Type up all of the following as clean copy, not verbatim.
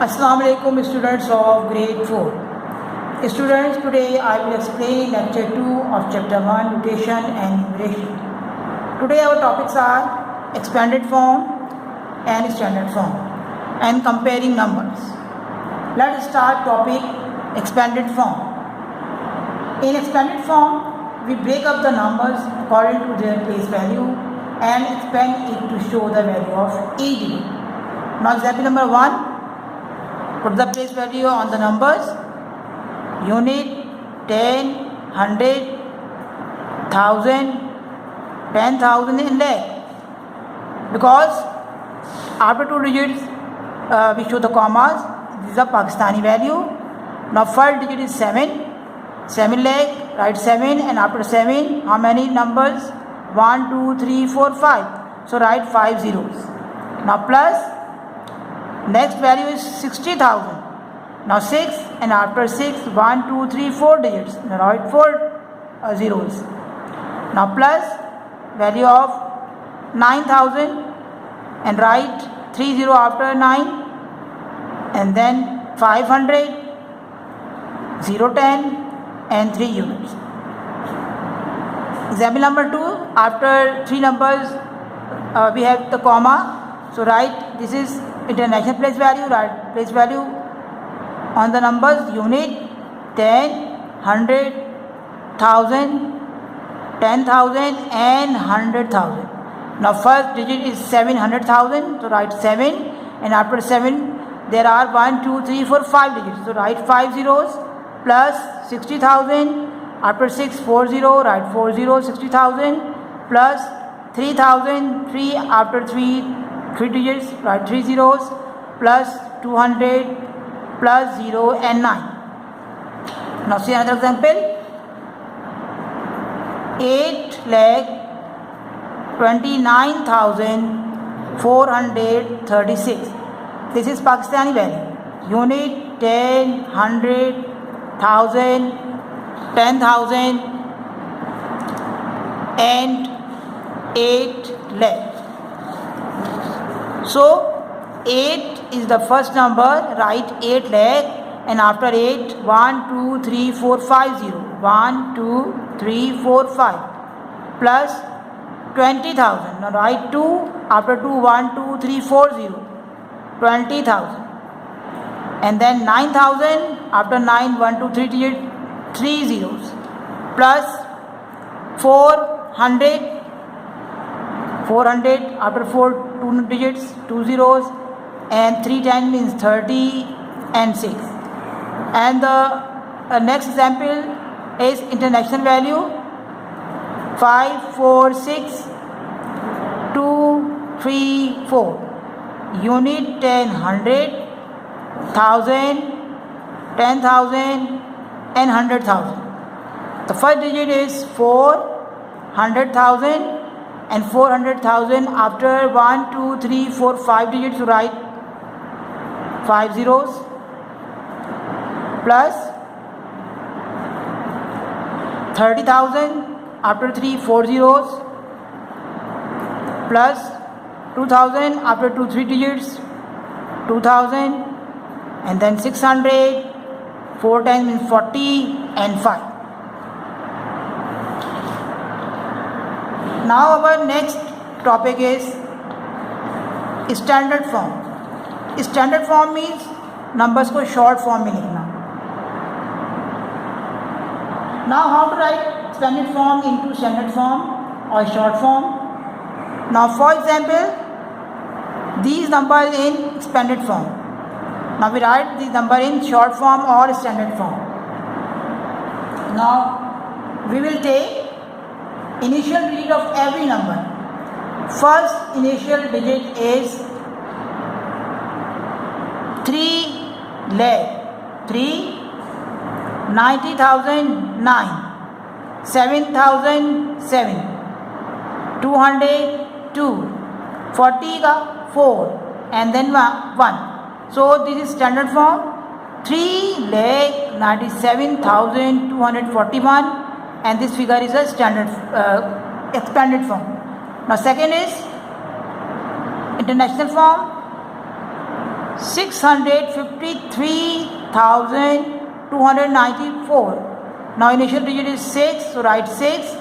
Assalamu alaikum students of grade 4. Students, today I will explain lecture 2 of chapter 1 notation and numeration. Today our topics are expanded form and standard form and comparing numbers. Let us start topic expanded form. In expanded form, we break up the numbers according to their place value and expand it to show the value of each digit. Now example number 1. Put the place value on the numbers: unit, 10, 100, 1000, 10,000 in lakh. Because after two digits we show the commas. This is a Pakistani value. Now first digit is 7. 7 lakh, write 7, and after 7 how many numbers? 1, 2, 3, 4, 5. So write 5 zeros. Now plus next value is 60,000. Now 6, and after 6 1, 2, 3, 4 digits. Now write 4 zeros. Now plus value of 9,000 and write 30 after 9, and then 500, 010 and 3 units. Example number 2. After 3 numbers we have the comma. So write this is international place value. Write place value on the numbers: unit, 10, 100, 1000, 10,000 and 100,000. Now first digit is 700,000. So write 7, and after 7 there are 1, 2, 3, 4, 5 digits. So write 5 zeros plus 60,000. After 6 4 0, write 4 0, 60,000 plus 3,000. 3 after 3 digits, write 3 zeros plus 200 plus 0 and 9. Now see another example: 8,29,436. This is Pakistani value. Unit, 10, 100, 1000, 10,000 and 8 lakh. So 8 is the first number. Write 8 lakh, and after 8 1, 2, 3, 4, 5 0. 1, 2, 3, 4, 5 plus 20,000. Now write 2. After 2 1, 2, 3, 4 0. 20,000, and then 9,000. After 9 1, 2, 3 digit, 3 zeros plus 400. 400 after 4 2 digits, 2 zeros, and 3 10 means 30 and 6. And the next example is international value: 5, 4, 6, 2, 3, 4. Unit, 10, 100, 1000, 10,000 and 100,000. The first digit is 4, 100,000 and 400,000. After 1, 2, 3, 4, 5 digits, write 5 zeros plus 30,000. After 3 4 zeros plus 2,000. After 2 3 digits, 2,000, and then 600. 4 times means 40 and 5. Now our next topic is standard form. Standard form means numbers को short form में लिखना. Now how to write standard form into standard form or short form? Now for example, these numbers in expanded form. Now we write this number in short form or standard form. Now we will take initial digit of every number. First initial digit is 3 lakh. 3, 90,000, 9, 7,007, 200, 2, 40 का 4 and then 1. So this is standard form: 3,97,241, and this figure is a standard expanded form. Now second is international form: 653,294. Now initial digit is 6, so write 6.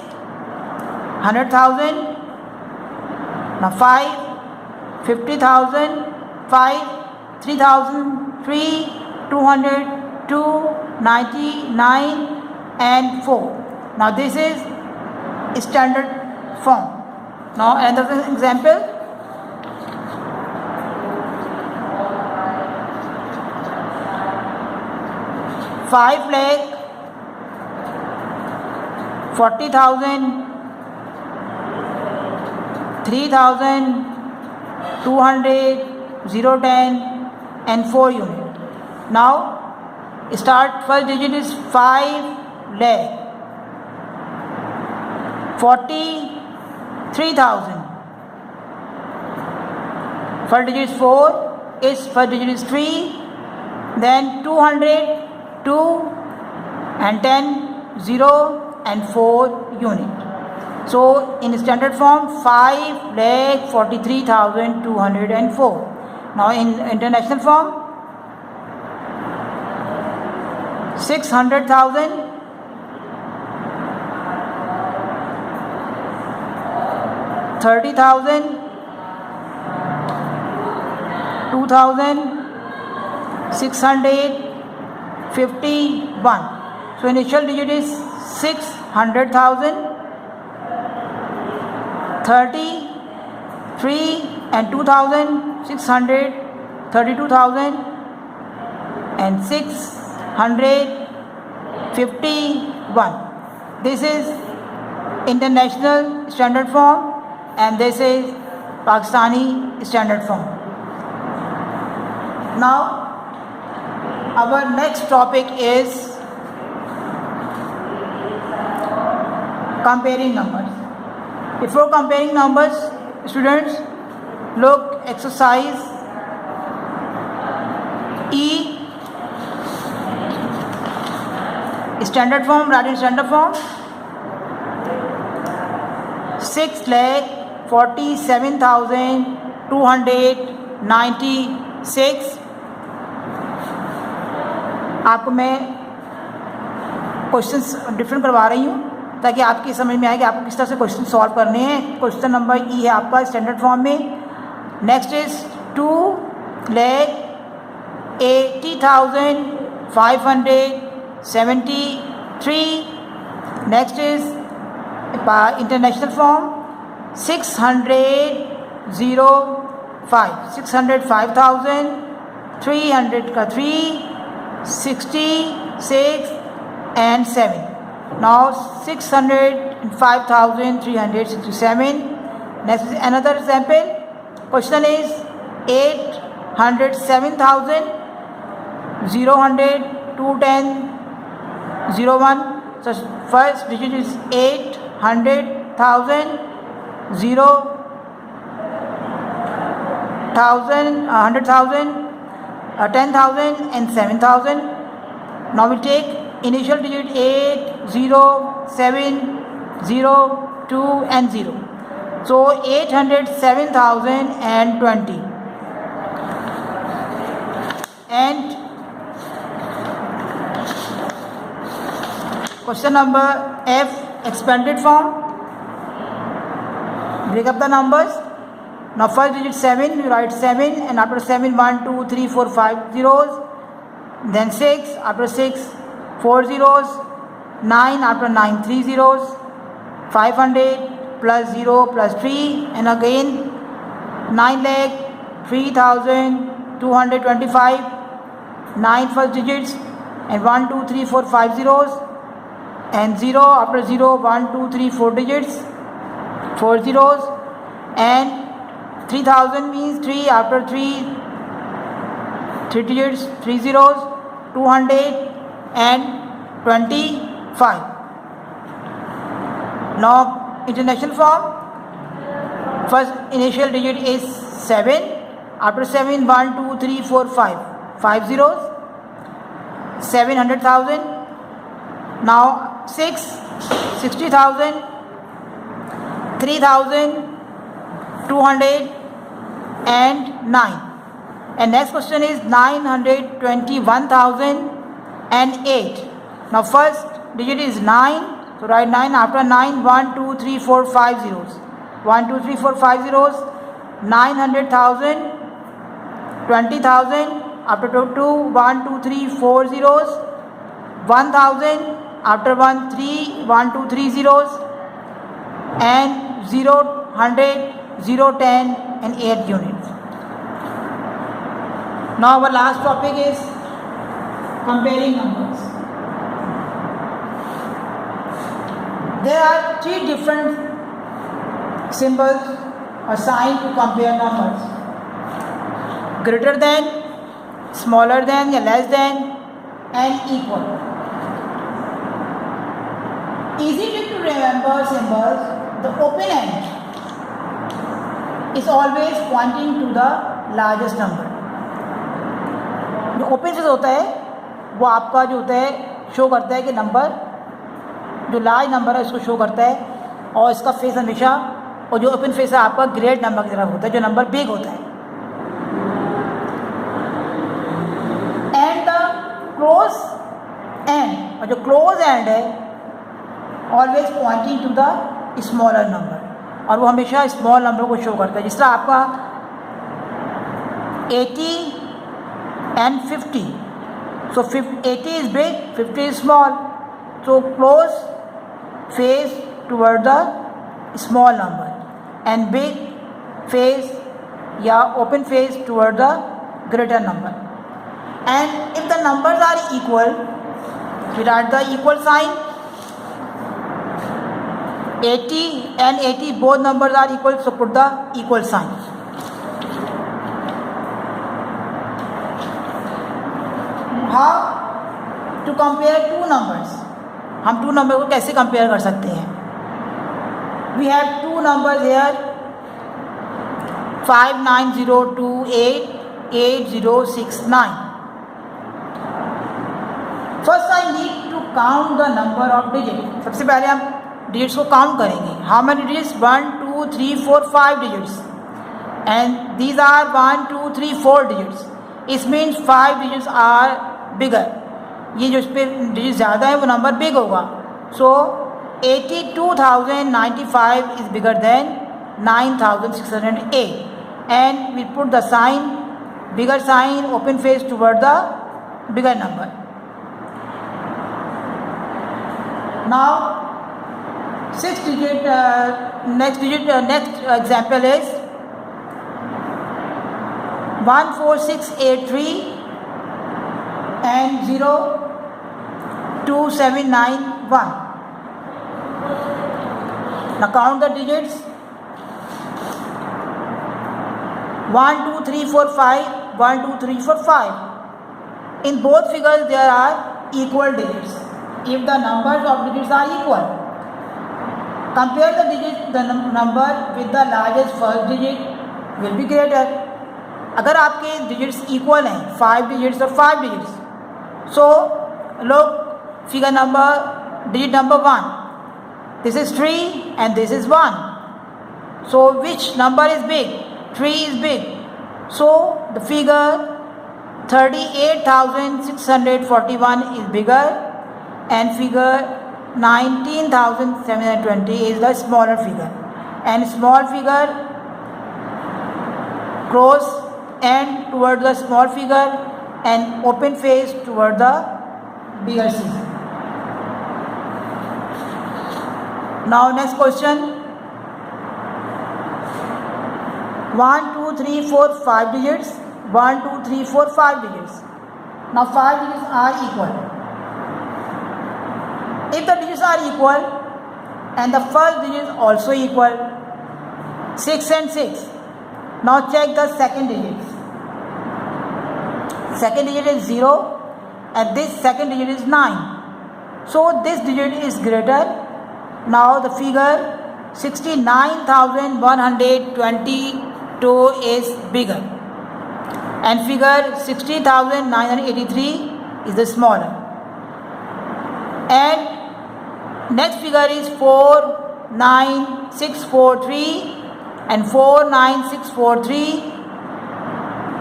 100,000. Now 5, 50,000, 5, 3,000, 3, 200, 2, 99 and 4. Now this is standard form. Now another example. 5,40,000, 3,000, 200, 010 and 4 unit. Now start, first digit is 5 lakh 43,000. First digit is 4, first digit is 3, then 200, 2 and 10, 0 and 4 unit. So in standard form 5,43,204. Now in international form 600,000, 30,000, 2,000, 651. So initial digit is 600,000, 30, 3 and 2,000, 600, 32,000 and 651. This is international standard form and this is Pakistani standard form. Now our next topic is comparing numbers. Before comparing numbers, students, look exercise E, standard form, write in standard form. 6,47,296. आपको मैं questions different करवा रही हूँ ताकि आपकी समझ में आए कि आपको किस तरह से क्वेश्चन सॉल्व करने हैं. क्वेश्चन नंबर ई है आपका स्टैंडर्ड फॉर्म में. Next is 2,80,573. Next is international form 605,300 का 3, 66 and 7. Now 605,367. Next is another example. Question is 807,000, 000, 210, 01. So first digit is 800,000, 100,000, 10,000 and 7,000. Now we take initial digit 8, 0, 7, 0, 2 and 0. So 807,020. And question number F, expanded form. Break up the numbers. Now first digit 7, you write 7 and after 7 1, 2, 3, 4, 5 zeros. Then 6, after 6 4 zeros. 9, after 9 3 zeros. 500 plus 0 plus 3 and again 9,03,225. 9 first digits and 1, 2, 3, 4, 5 zeros and 0 after 0 1, 2, 3, 4 digits, 4 zeros and 3,000 means 3 after 3 digits, 3 zeros, 225. Now international form, first initial digit is 7, after 7 1, 2, 3, 4, 5, 5 zeros, 700,000. Now 6, 60,000, 3,000, 200 and 9. And next question is 921,008. Now first digit is 9. So write 9. After 9, 1, 2, 3, 4, 5 zeros. 1, 2, 3, 4, 5 zeros. 900,000, 20,000. After 2, 1, 2, 3, 4 zeros. 1,000. After 1, 3, 1, 2, 3 zeros. And 0, 100, 0, 10 and 8 units. Now our last topic is comparing numbers. There are 3 different symbols or signs to compare numbers. Greater than, smaller than, less than and equal. Easy trick to remember symbols. The open end is always pointing to the largest number. जो open face होता है वो आपका जो होता है show करता है कि नंबर जो लार्ज नंबर है उसको शो करता है, और इसका फेस हमेशा, और जो ओपन फेस है आपका ग्रेट नंबर की तरफ होता है जो नंबर बिग होता है. एंड द क्लोज एंड, और जो क्लोज एंड है always pointing to the smaller number, और वो हमेशा स्मॉल नंबर को शो करता है. जिस तरह आपका 80 and 50. So 80 is big, 50 is small. So close face toward the small number and big face open face toward the greater number. And if the numbers are equal, we write the equal sign. 80 and 80 both numbers are equal, so put the equal sign. How to compare 2 numbers? हम 2 number को कैसे compare कर सकते हैं? We have 2 numbers here, 590288069. First I need to count the number of digits. सबसे पहले हम digits को count करेंगे. How many digits? 1, 2, 3, 4, 5 digits. And these are 1, 2, 3, 4 digits. It means 5 digits are bigger. ये जो इस पर डिजिट ज़्यादा है वो नंबर बिग होगा. So 82,095 is bigger than 9,608 and we put the sign, bigger sign, open face toward the bigger number. Now 6 digit next example is 14683 and 02791. Now count the digits. 1, 2, 3, 4, 5. 1, 2, 3, 4, 5. In both figures there are equal digits. If the numbers of digits are equal, compare the number with the largest first digit will be greater. अगर आपके digits equal हैं, 5 digits और 5 digits, so look figure number, digit number 1, this is 3 and this is 1, so which number is big? 3 is big, so the figure 38,641 is bigger and figure 19,720 is the smaller figure, and small figure close end toward the small figure and open face toward the bigger figure. Now next question. 1, 2, 3, 4, 5 digits. 1, 2, 3, 4, 5 digits. Now 5 digits are equal. If the digits are equal and the first digit is also equal, 6 and 6. Now check the second digits. Second digit is 0 and this second digit is 9. So this digit is greater. Now the figure 69,122 is bigger and figure 60,983 is the smaller. And next figure is 49643 and 49643.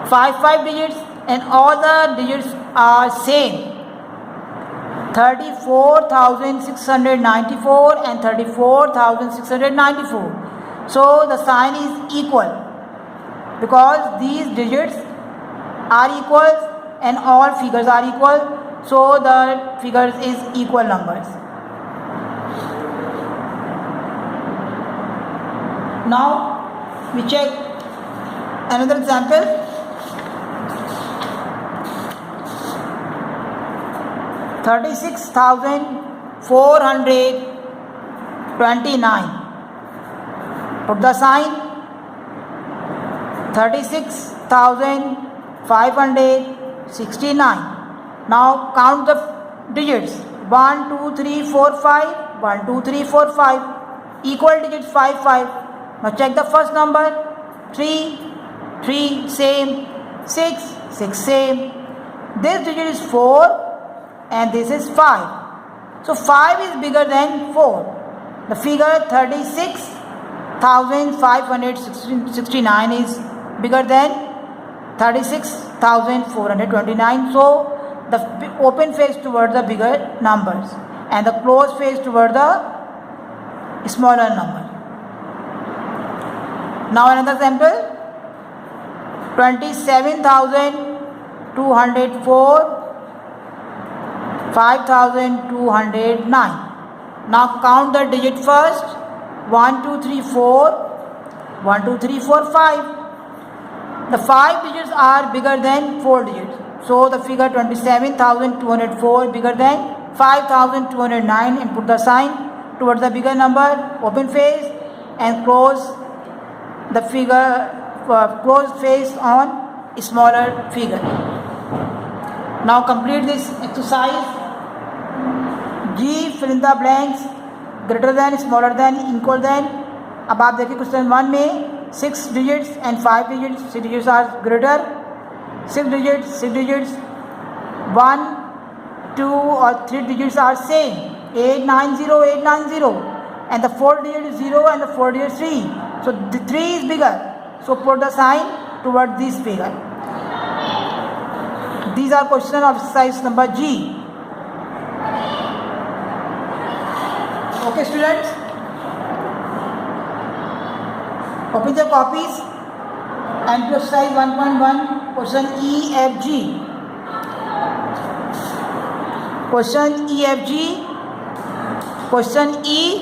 5 digits and all the digits are same. 34,694 and 34,694. So the sign is equal because these digits are equal and all figures are equal. So the figures is equal numbers. Now we check another example. 36,429. Put the sign. 36,569. Now count the digits. 1, 2, 3, 4, 5. 1, 2, 3, 4, 5. Equal digits 5, 5. Now check the first number. 3, 3, same. 6, 6, same. This digit is 4 and this is 5. So 5 is bigger than 4. The figure 36,569 is bigger than 36,429. So the open face towards the bigger numbers and the closed face towards the smaller number. Now another example. 27,204, 5,209. Now count the digit first. 1, 2, 3, 4. 1, 2, 3, 4, 5. The 5 digits are bigger than 4 digits. So the figure 27,204 bigger than 5,209 and put the sign towards the bigger number, open face, and close the figure, closed face on smaller figure. Now complete this exercise. G fill in the blanks, greater than, smaller than, equal than. अब आप देखिए question 1 में 6 digits and 5 digits. 6 digits are greater. 6 digits, 1, 2 or 3 digits are same. 890, 890. And the 4 digit is 0 and the 4 digit is 3. So the 3 is bigger. So put the sign towards this figure. These are questions of exercise number G. Okay students, open your copies and to exercise 1.1 question EFG. Question EFG. Question E,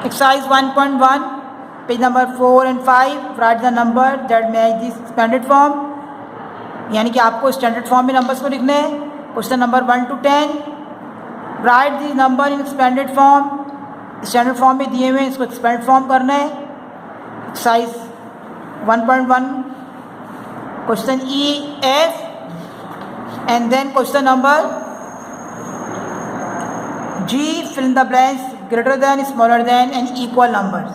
exercise 1.1, page number 4 and 5. Write the number that match this standard form. यानी कि आपको standard form में numbers को लिखने हैं. Question number 1 to 10. Write the number in expanded form. Standard form में दिए हुए हैं, इसको एक्सपेंड फॉर्म करना है. Exercise 1.1 question E F and then question number G fill in the blanks, greater than, smaller than and equal numbers.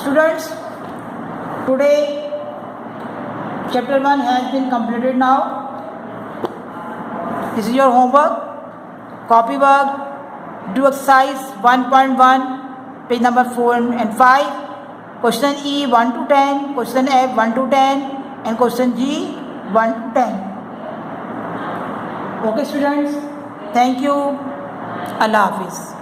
Students, today chapter 1 has been completed now. This is your homework, copy work. Do exercise 1.1, page number 4 and 5. Question E 1 to 10, question F 1 to 10 and question G 1 to 10. Okay students, thank you. Allah Hafiz.